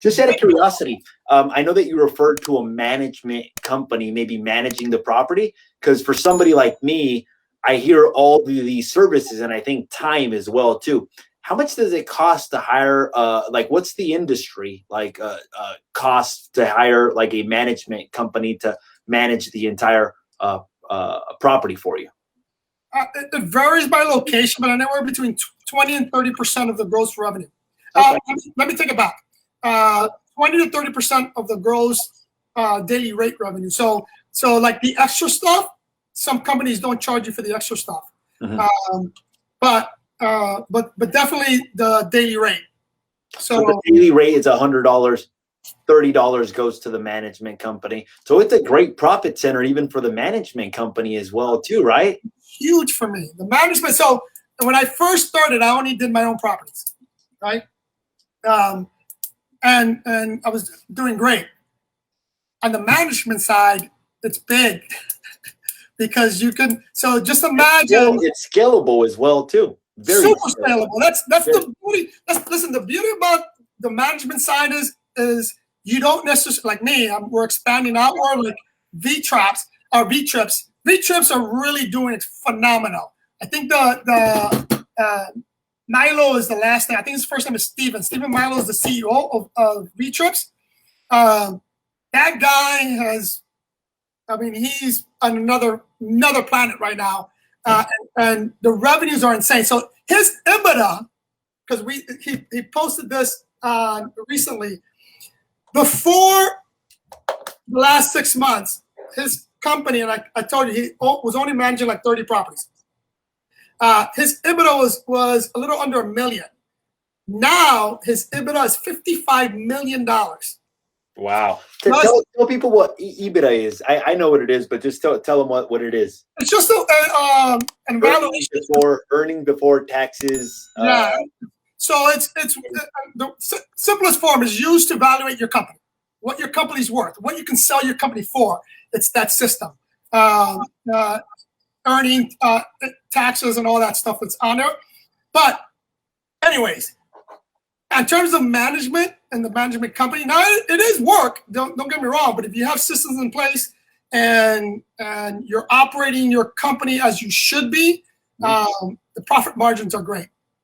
Just out of curiosity, I know that you referred to a management company maybe managing the property, because for somebody like me, I hear all these services and I think time as well too. How much does it cost to hire? Like, what's the industry like? Cost to hire like a management company to manage the entire property for you? It varies by location, but anywhere between 20 and 30% of the gross revenue. Okay. Let me take it back. 20 to 30% of the gross daily rate revenue. So like the extra stuff, some companies don't charge you for the extra stuff. Mm-hmm. But definitely the daily rate. So the daily rate is $100. $30 goes to the management company. So it's a great profit center even for the management company as well too, right? Huge for me. The management. So when I first started, I only did my own properties, right? And I was doing great. On the management side, it's big because you can. So just imagine it's scalable as well too. Very super scalable. That's the beauty. Listen, the beauty about the management side is you don't necessarily, like me. We're expanding out more. Like V-Trips are really doing it phenomenal. I think the Milo is the last name. I think his first name is Steven. Steven Milo is the CEO of V-Trips. That guy has, he's on another planet right now. And the revenues are insane. So his EBITDA, because he posted this recently, before the last 6 months, his company, and I told you, he was only managing like 30 properties. His EBITDA was a little under $1 million. Now his EBITDA is $55 million. Wow. Tell people what EBITDA is. I know what it is, but just tell them what it is. It's just an valuation. Earning before taxes. Yeah. So it's the simplest form is used to evaluate your company, what your company's worth, what you can sell your company for. It's that system. Earning taxes and all that stuff that's on there. But anyways, in terms of management and the management company, now it is work. Don't get me wrong, but if you have systems in place and you're operating your company as you should be, the profit margins are great.